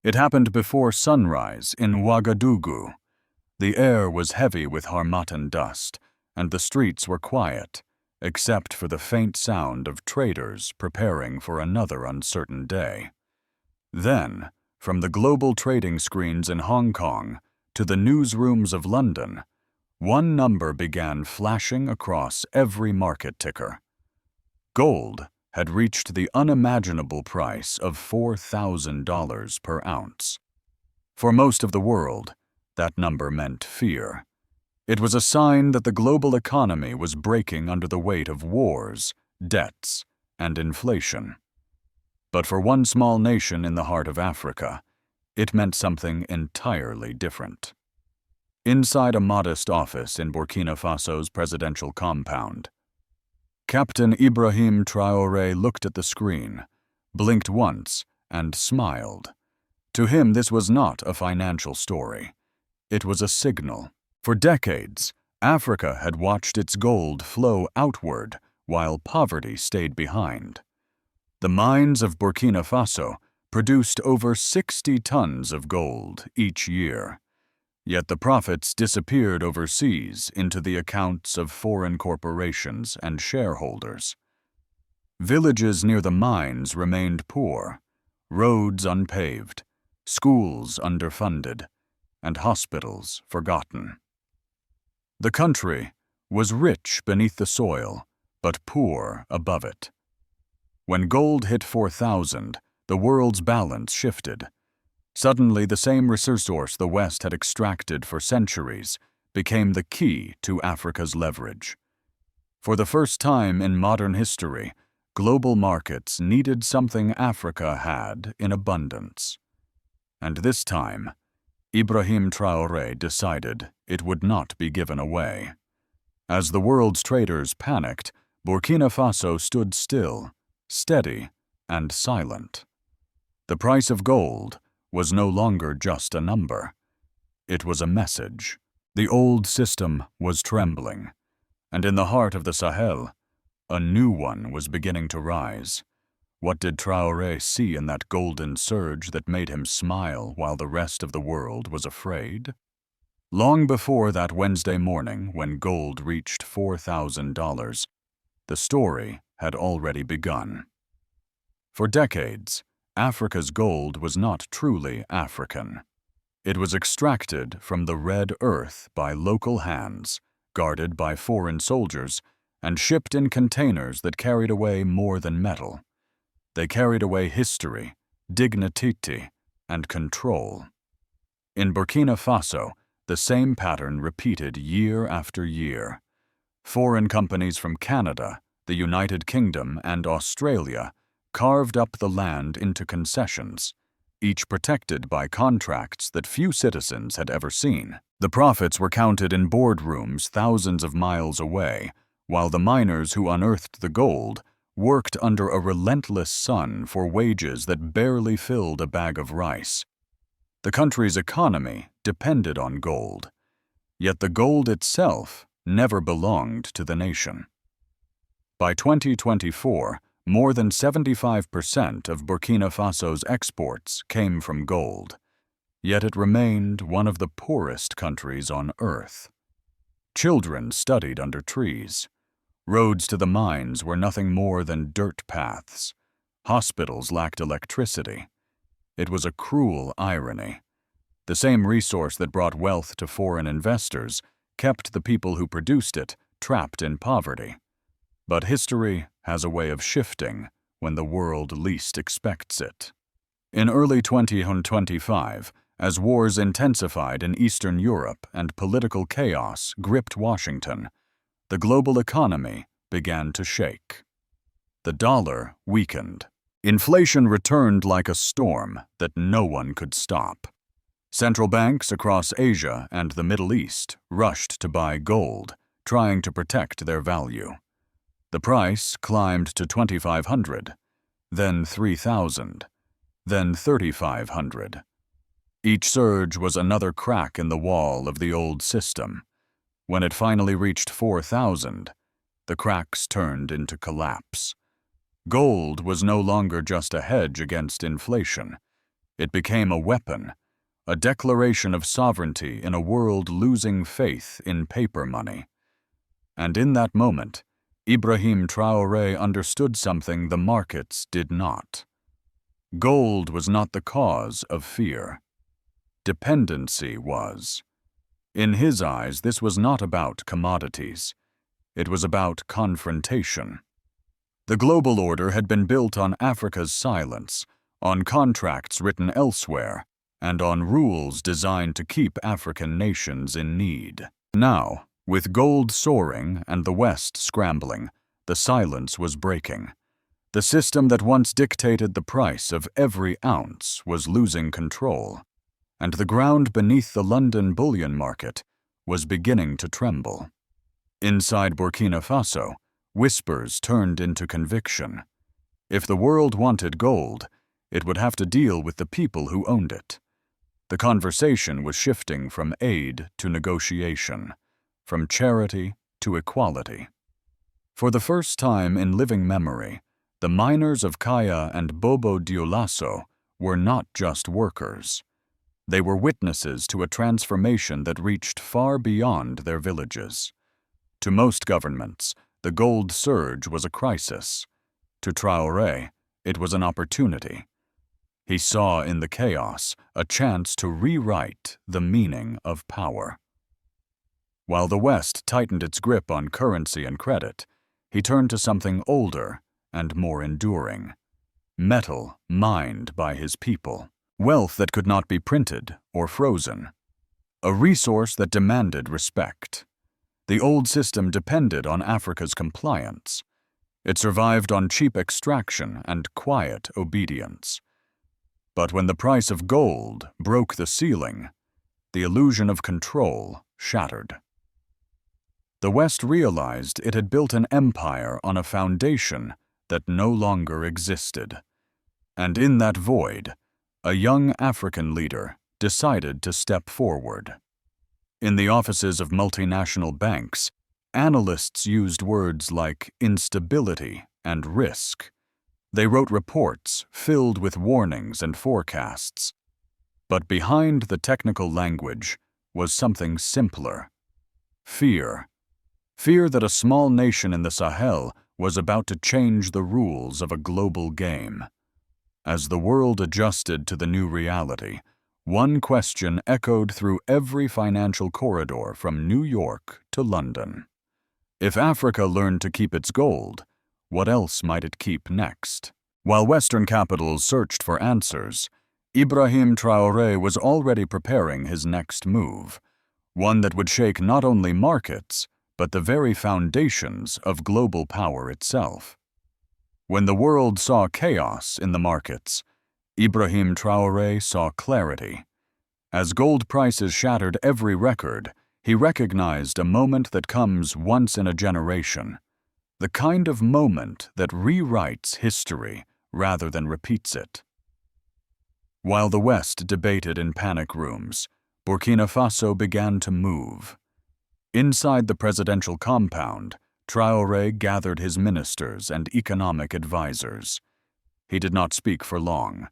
It happened before sunrise in Ouagadougou. The air was heavy with harmattan dust, and the streets were quiet, except for the faint sound of traders preparing for another uncertain day. Then, from the global trading screens in Hong Kong to the newsrooms of London, one number began flashing across every market ticker. Gold had reached the unimaginable price of $4,000 per ounce. For most of the world, that number meant fear. It was a sign that the global economy was breaking under the weight of wars, debts, and inflation. But for one small nation in the heart of Africa, it meant something entirely different. Inside a modest office in Burkina Faso's presidential compound, Captain Ibrahim Traoré looked at the screen, blinked once, and smiled. To him, this was not a financial story. It was a signal. For decades, Africa had watched its gold flow outward while poverty stayed behind. The mines of Burkina Faso produced over 60 tons of gold each year. Yet the profits disappeared overseas into the accounts of foreign corporations and shareholders. Villages near the mines remained poor, roads unpaved, schools underfunded, and hospitals forgotten. The country was rich beneath the soil, but poor above it. When gold hit 4,000, the world's balance shifted. Suddenly, the same resource the West had extracted for centuries became the key to Africa's leverage. For the first time in modern history, global markets needed something Africa had in abundance. And this time, Ibrahim Traoré decided it would not be given away. As the world's traders panicked, Burkina Faso stood still, steady, and silent. The price of gold was no longer just a number. It was a message. The old system was trembling, and in the heart of the Sahel, a new one was beginning to rise. What did Traoré see in that golden surge that made him smile while the rest of the world was afraid? Long before that Wednesday morning when gold reached $4,000, the story had already begun. For decades, Africa's gold was not truly African. It was extracted from the red earth by local hands, guarded by foreign soldiers, and shipped in containers that carried away more than metal. They carried away history, dignity, and control. In Burkina Faso, the same pattern repeated year after year. Foreign companies from Canada, the United Kingdom, and Australia carved up the land into concessions, each protected by contracts that few citizens had ever seen. The profits were counted in boardrooms thousands of miles away, while the miners who unearthed the gold worked under a relentless sun for wages that barely filled a bag of rice. The country's economy depended on gold, yet the gold itself never belonged to the nation. By 2024, more than 75% of Burkina Faso's exports came from gold, yet it remained one of the poorest countries on earth. Children studied under trees. Roads to the mines were nothing more than dirt paths. Hospitals lacked electricity. It was a cruel irony. The same resource that brought wealth to foreign investors kept the people who produced it trapped in poverty. But history has a way of shifting when the world least expects it. In early 2025, as wars intensified in Eastern Europe and political chaos gripped Washington, the global economy began to shake. The dollar weakened. Inflation returned like a storm that no one could stop. Central banks across Asia and the Middle East rushed to buy gold, trying to protect their value. The price climbed to $2,500, then $3,000, then $3,500. Each surge was another crack in the wall of the old system. When it finally reached 4,000, the cracks turned into collapse. Gold was no longer just a hedge against inflation. It became a weapon, a declaration of sovereignty in a world losing faith in paper money. And in that moment, Ibrahim Traoré understood something the markets did not. Gold was not the cause of fear. Dependency was. In his eyes, this was not about commodities. It was about confrontation. The global order had been built on Africa's silence, on contracts written elsewhere, and on rules designed to keep African nations in need. Now, with gold soaring and the West scrambling, the silence was breaking. The system that once dictated the price of every ounce was losing control, and the ground beneath the London bullion market was beginning to tremble. Inside Burkina Faso, whispers turned into conviction. If the world wanted gold, it would have to deal with the people who owned it. The conversation was shifting from aid to negotiation, from charity to equality. For the first time in living memory, the miners of Kaya and Bobo Dioulasso were not just workers. They were witnesses to a transformation that reached far beyond their villages. To most governments, the gold surge was a crisis. To Traoré, it was an opportunity. He saw in the chaos a chance to rewrite the meaning of power. While the West tightened its grip on currency and credit, he turned to something older and more enduring: metal mined by his people, wealth that could not be printed or frozen, a resource that demanded respect. The old system depended on Africa's compliance. It survived on cheap extraction and quiet obedience. But when the price of gold broke the ceiling, the illusion of control shattered. The West realized it had built an empire on a foundation that no longer existed. And in that void, a young African leader decided to step forward. In the offices of multinational banks, analysts used words like instability and risk. They wrote reports filled with warnings and forecasts. But behind the technical language was something simpler: fear. Fear that a small nation in the Sahel was about to change the rules of a global game. As the world adjusted to the new reality, one question echoed through every financial corridor from New York to London. If Africa learned to keep its gold, what else might it keep next? While Western capitals searched for answers, Ibrahim Traoré was already preparing his next move, one that would shake not only markets, but the very foundations of global power itself. When the world saw chaos in the markets, Ibrahim Traoré saw clarity. As gold prices shattered every record, he recognized a moment that comes once in a generation, the kind of moment that rewrites history rather than repeats it. While the West debated in panic rooms, Burkina Faso began to move. Inside the presidential compound, Traoré gathered his ministers and economic advisors. He did not speak for long.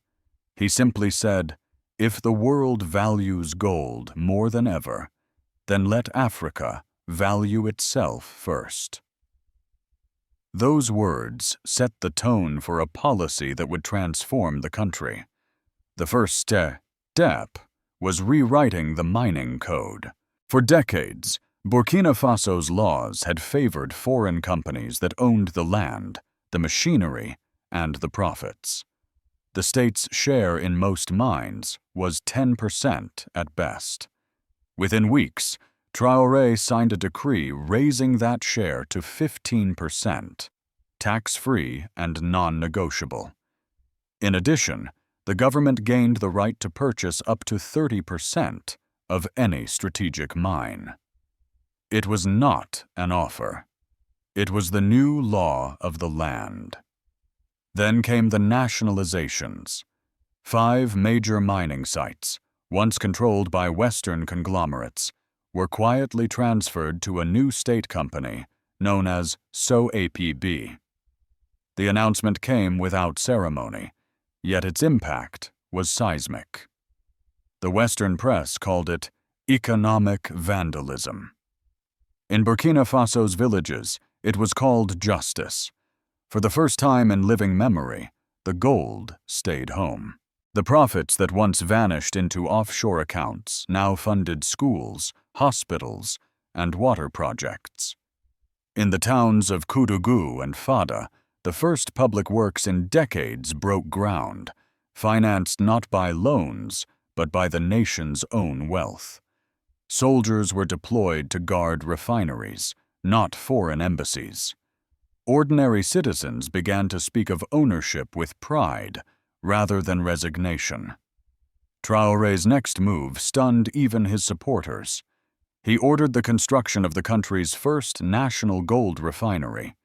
He simply said, "If the world values gold more than ever, then let Africa value itself first." Those words set the tone for a policy that would transform the country. The first step was rewriting the mining code. For decades, Burkina Faso's laws had favored foreign companies that owned the land, the machinery, and the profits. The state's share in most mines was 10% at best. Within weeks, Traoré signed a decree raising that share to 15%, tax-free and non-negotiable. In addition, the government gained the right to purchase up to 30% of any strategic mine. It was not an offer. It was the new law of the land. Then came the nationalizations. 5 major mining sites, once controlled by Western conglomerates, were quietly transferred to a new state company known as SOAPB. The announcement came without ceremony, yet its impact was seismic. The Western press called it economic vandalism. In Burkina Faso's villages, it was called justice. For the first time in living memory, the gold stayed home. The profits that once vanished into offshore accounts now funded schools, hospitals, and water projects. In the towns of Ouagadougou and Fada, the first public works in decades broke ground, financed not by loans, but by the nation's own wealth. Soldiers were deployed to guard refineries, not foreign embassies. Ordinary citizens began to speak of ownership with pride rather than resignation. Traoré's next move stunned even his supporters. He ordered the construction of the country's first national gold refinery.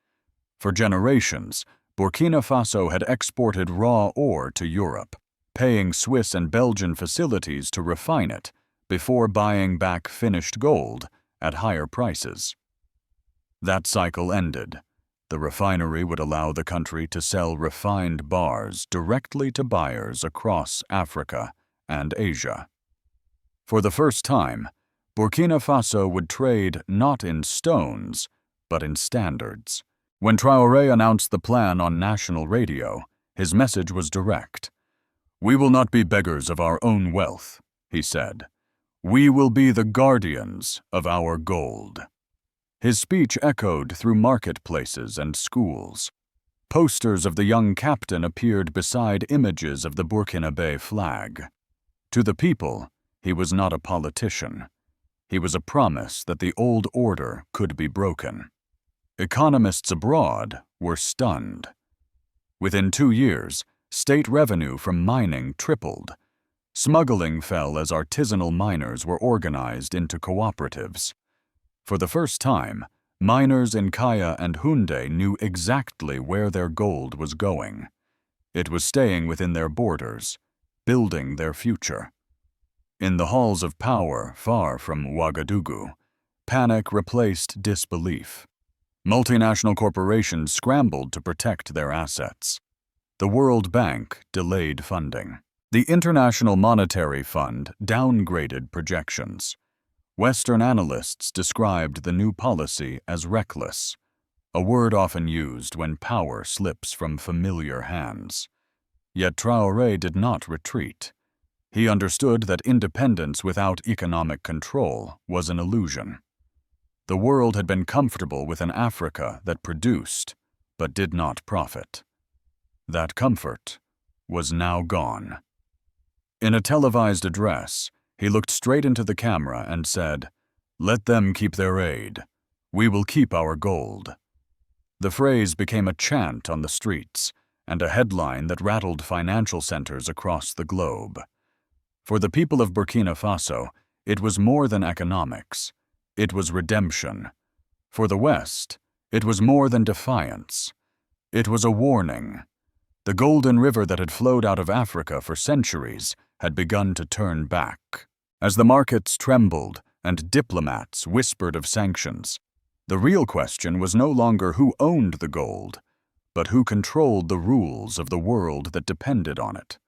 For generations, Burkina Faso had exported raw ore to Europe, paying Swiss and Belgian facilities to refine it before buying back finished gold at higher prices. That cycle ended. The refinery would allow the country to sell refined bars directly to buyers across Africa and Asia. For the first time, Burkina Faso would trade not in stones, but in standards. When Traoré announced the plan on national radio, his message was direct. "We will not be beggars of our own wealth," he said. "We will be the guardians of our gold." His speech echoed through marketplaces and schools. Posters of the young captain appeared beside images of the Burkinabe flag. To the people, he was not a politician. He was a promise that the old order could be broken. Economists abroad were stunned. Within 2 years, state revenue from mining tripled. Smuggling fell as artisanal miners were organized into cooperatives. For the first time, miners in Kaya and Houndé knew exactly where their gold was going. It was staying within their borders, building their future. In the halls of power far from Ouagadougou, panic replaced disbelief. Multinational corporations scrambled to protect their assets. The World Bank delayed funding. The International Monetary Fund downgraded projections. Western analysts described the new policy as reckless, a word often used when power slips from familiar hands. Yet Traoré did not retreat. He understood that independence without economic control was an illusion. The world had been comfortable with an Africa that produced, but did not profit. That comfort was now gone. In a televised address, he looked straight into the camera and said, "Let them keep their aid. We will keep our gold." The phrase became a chant on the streets and a headline that rattled financial centers across the globe. For the people of Burkina Faso, it was more than economics. It was redemption. For the West, it was more than defiance. It was a warning. The golden river that had flowed out of Africa for centuries had begun to turn back. As the markets trembled and diplomats whispered of sanctions, the real question was no longer who owned the gold, but who controlled the rules of the world that depended on it.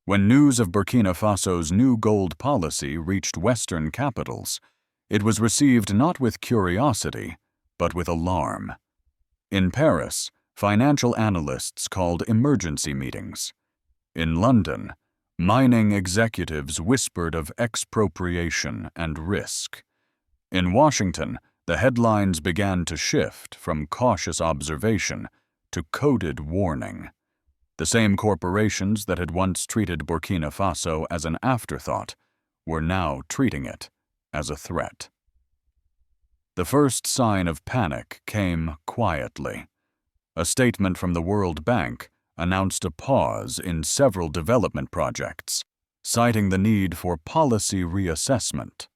When news of Burkina Faso's new gold policy reached Western capitals, it was received not with curiosity, but with alarm. In Paris, financial analysts called emergency meetings. In London, mining executives whispered of expropriation and risk. In Washington, the headlines began to shift from cautious observation to coded warning. The same corporations that had once treated Burkina Faso as an afterthought were now treating it as a threat. The first sign of panic came quietly. A statement from the World Bank announced a pause in several development projects, citing the need for policy reassessment.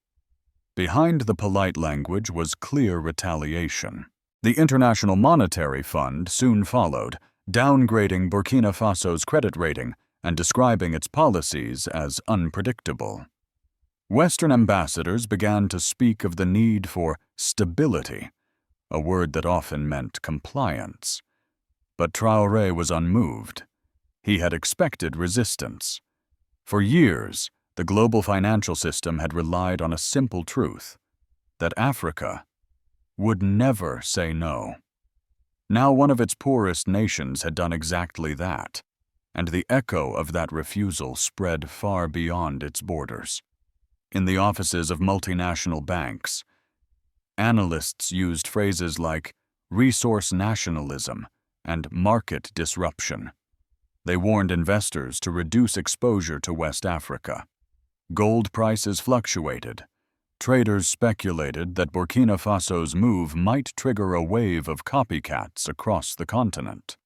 Behind the polite language was clear retaliation. The International Monetary Fund soon followed, downgrading Burkina Faso's credit rating and describing its policies as unpredictable. Western ambassadors began to speak of the need for stability, a word that often meant compliance. But Traoré was unmoved. He had expected resistance. For years, the global financial system had relied on a simple truth, that Africa would never say no. Now one of its poorest nations had done exactly that, and the echo of that refusal spread far beyond its borders. In the offices of multinational banks, analysts used phrases like resource nationalism and market disruption. They warned investors to reduce exposure to West Africa. Gold prices fluctuated. Traders speculated that Burkina Faso's move might trigger a wave of copycats across the continent.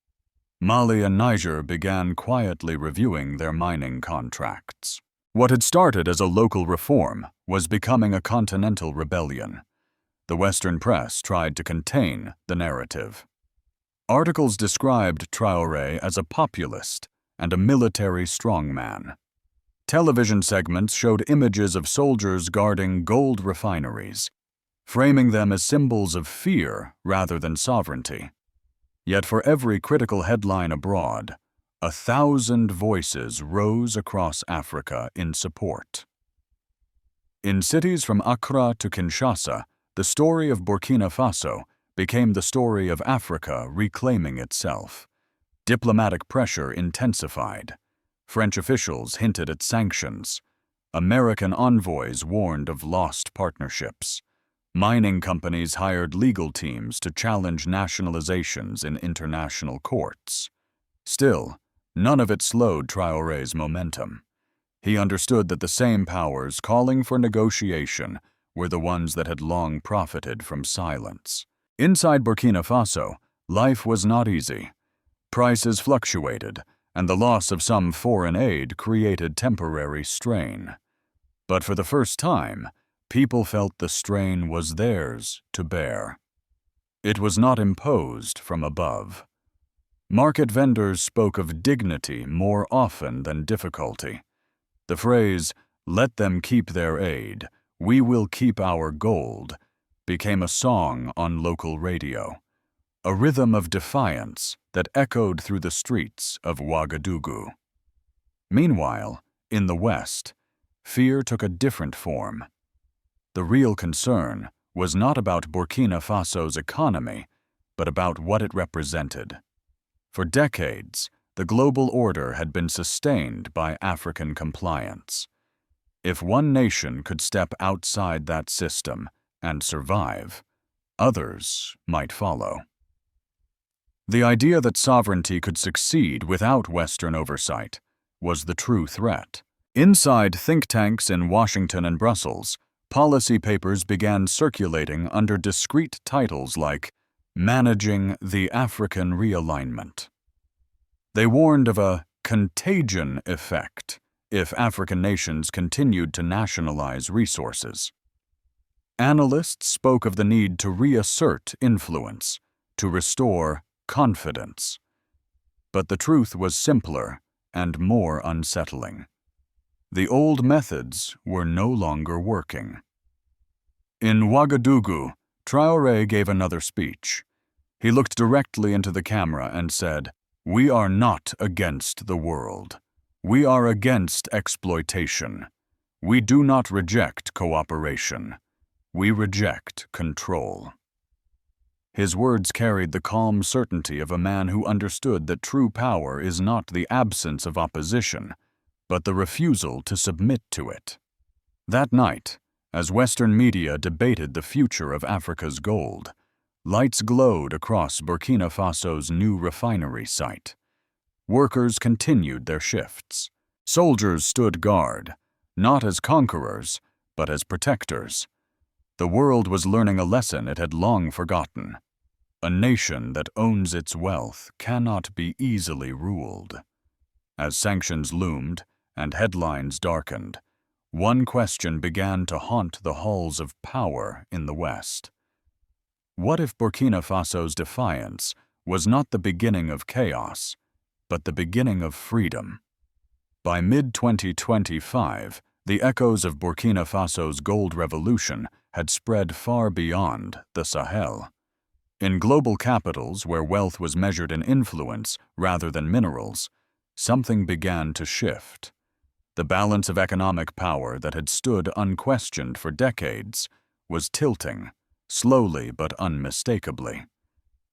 Mali and Niger began quietly reviewing their mining contracts. What had started as a local reform was becoming a continental rebellion. The Western press tried to contain the narrative. Articles described Traoré as a populist and a military strongman. Television segments showed images of soldiers guarding gold refineries, framing them as symbols of fear rather than sovereignty. Yet for every critical headline abroad, 1,000 voices rose across Africa in support. In cities from Accra to Kinshasa, the story of Burkina Faso became the story of Africa reclaiming itself. Diplomatic pressure intensified. French officials hinted at sanctions. American envoys warned of lost partnerships. Mining companies hired legal teams to challenge nationalizations in international courts. Still, none of it slowed Traoré's momentum. He understood that the same powers calling for negotiation were the ones that had long profited from silence. Inside Burkina Faso, life was not easy. Prices fluctuated, and the loss of some foreign aid created temporary strain. But for the first time, people felt the strain was theirs to bear. It was not imposed from above. Market vendors spoke of dignity more often than difficulty. The phrase, "Let them keep their aid, we will keep our gold," became a song on local radio, a rhythm of defiance that echoed through the streets of Ouagadougou. Meanwhile, in the West, fear took a different form. The real concern was not about Burkina Faso's economy, but about what it represented. For decades, the global order had been sustained by African compliance. If one nation could step outside that system and survive, others might follow. The idea that sovereignty could succeed without Western oversight was the true threat. Inside think tanks in Washington and Brussels, policy papers began circulating under discreet titles like Managing the African Realignment. They warned of a contagion effect if African nations continued to nationalize resources. Analysts spoke of the need to reassert influence, to restore confidence. But the truth was simpler and more unsettling. The old methods were no longer working. In Ouagadougou, Traoré gave another speech. He looked directly into the camera and said, "We are not against the world. We are against exploitation. We do not reject cooperation. We reject control." His words carried the calm certainty of a man who understood that true power is not the absence of opposition, but the refusal to submit to it. That night, as Western media debated the future of Africa's gold, lights glowed across Burkina Faso's new refinery site. Workers continued their shifts. Soldiers stood guard, not as conquerors, but as protectors. The world was learning a lesson it had long forgotten. A nation that owns its wealth cannot be easily ruled. As sanctions loomed and headlines darkened, one question began to haunt the halls of power in the West. What if Burkina Faso's defiance was not the beginning of chaos, but the beginning of freedom? By mid-2025, the echoes of Burkina Faso's gold revolution had spread far beyond the Sahel. In global capitals where wealth was measured in influence rather than minerals, something began to shift. The balance of economic power that had stood unquestioned for decades was tilting, slowly but unmistakably.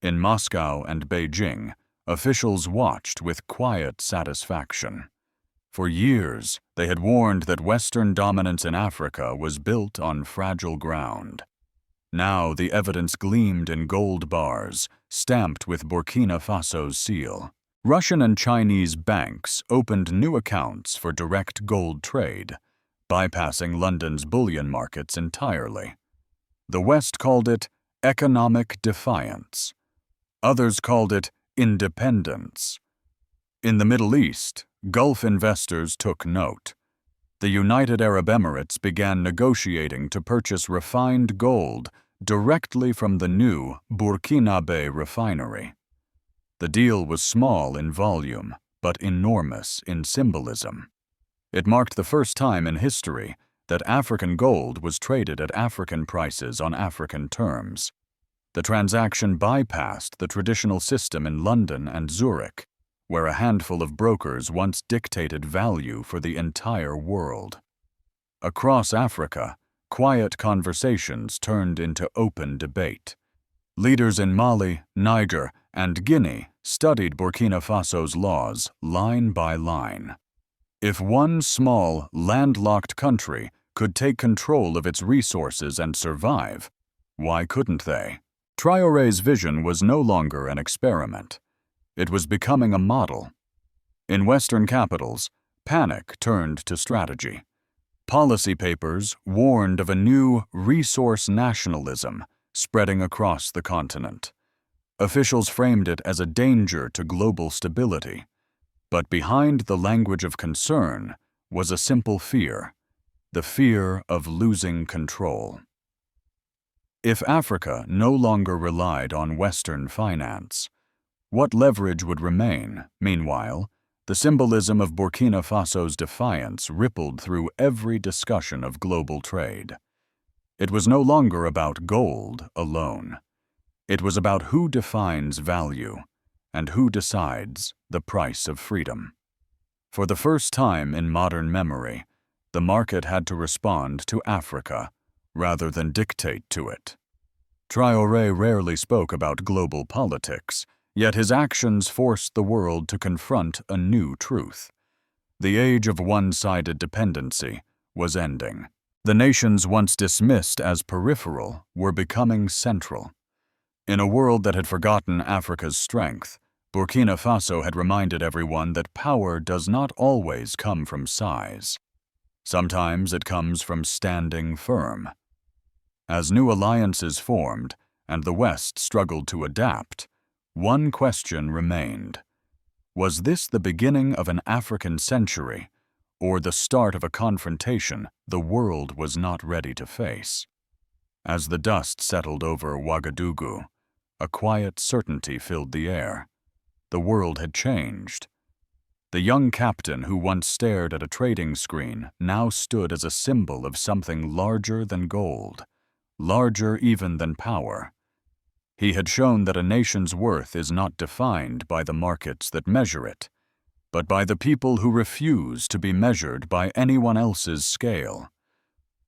In Moscow and Beijing, officials watched with quiet satisfaction. For years, they had warned that Western dominance in Africa was built on fragile ground. Now the evidence gleamed in gold bars, stamped with Burkina Faso's seal. Russian and Chinese banks opened new accounts for direct gold trade, bypassing London's bullion markets entirely. The West called it economic defiance. Others called it independence. In the Middle East, Gulf investors took note. The United Arab Emirates began negotiating to purchase refined gold directly from the new Burkina Faso refinery. The deal was small in volume, but enormous in symbolism. It marked the first time in history that African gold was traded at African prices on African terms. The transaction bypassed the traditional system in London and Zurich, where a handful of brokers once dictated value for the entire world. Across Africa, quiet conversations turned into open debate. Leaders in Mali, Niger, and Guinea studied Burkina Faso's laws line by line. If one small, landlocked country could take control of its resources and survive, why couldn't they? Traoré's vision was no longer an experiment. It was becoming a model. In Western capitals, panic turned to strategy. Policy papers warned of a new resource nationalism spreading across the continent. Officials framed it as a danger to global stability. But behind the language of concern was a simple fear, the fear of losing control. If Africa no longer relied on Western finance, what leverage would remain? Meanwhile, the symbolism of Burkina Faso's defiance rippled through every discussion of global trade. It was no longer about gold alone. It was about who defines value and who decides the price of freedom. For the first time in modern memory, the market had to respond to Africa rather than dictate to it. Traoré rarely spoke about global politics, yet his actions forced the world to confront a new truth. The age of one-sided dependency was ending. The nations once dismissed as peripheral were becoming central. In a world that had forgotten Africa's strength, Burkina Faso had reminded everyone that power does not always come from size. Sometimes it comes from standing firm. As new alliances formed and the West struggled to adapt, one question remained. Was this the beginning of an African century, or the start of a confrontation the world was not ready to face? As the dust settled over Ouagadougou, a quiet certainty filled the air. The world had changed. The young captain who once stared at a trading screen now stood as a symbol of something larger than gold, larger even than power. He had shown that a nation's worth is not defined by the markets that measure it, but by the people who refuse to be measured by anyone else's scale.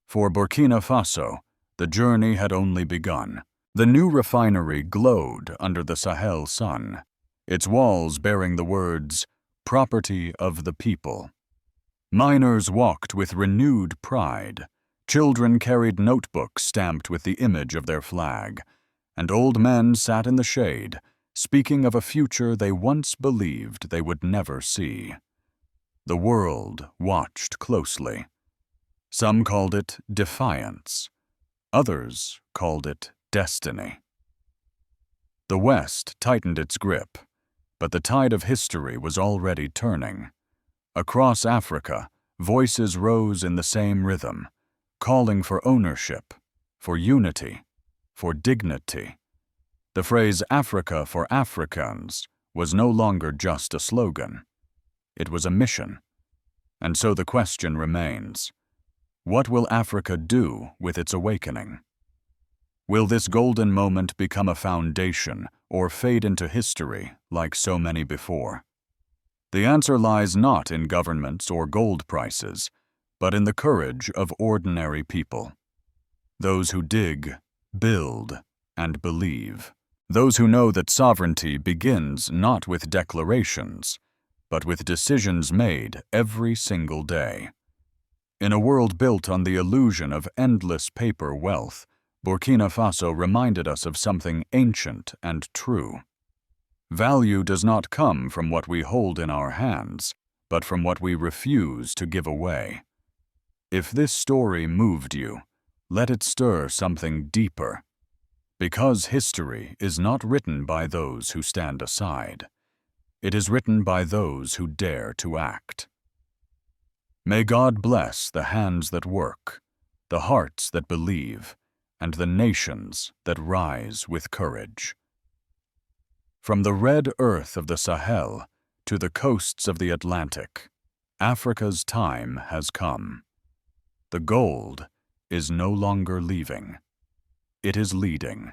For Burkina Faso, the journey had only begun. The new refinery glowed under the Sahel sun, its walls bearing the words, "Property of the People." Miners walked with renewed pride. Children carried notebooks stamped with the image of their flag, and old men sat in the shade, speaking of a future they once believed they would never see. The world watched closely. Some called it defiance. Others called it destiny. The West tightened its grip, but the tide of history was already turning. Across Africa, voices rose in the same rhythm, calling for ownership, for unity, for dignity. The phrase "Africa for Africans" was no longer just a slogan. It was a mission. And so the question remains, what will Africa do with its awakening? Will this golden moment become a foundation or fade into history like so many before? The answer lies not in governments or gold prices, but in the courage of ordinary people. Those who dig, build, and believe. Those who know that sovereignty begins not with declarations, but with decisions made every single day. In a world built on the illusion of endless paper wealth, Burkina Faso reminded us of something ancient and true. Value does not come from what we hold in our hands, but from what we refuse to give away. If this story moved you, let it stir something deeper. Because history is not written by those who stand aside. It is written by those who dare to act. May God bless the hands that work, the hearts that believe, and the nations that rise with courage. From the red earth of the Sahel to the coasts of the Atlantic, Africa's time has come. The gold is no longer leaving. It is leading.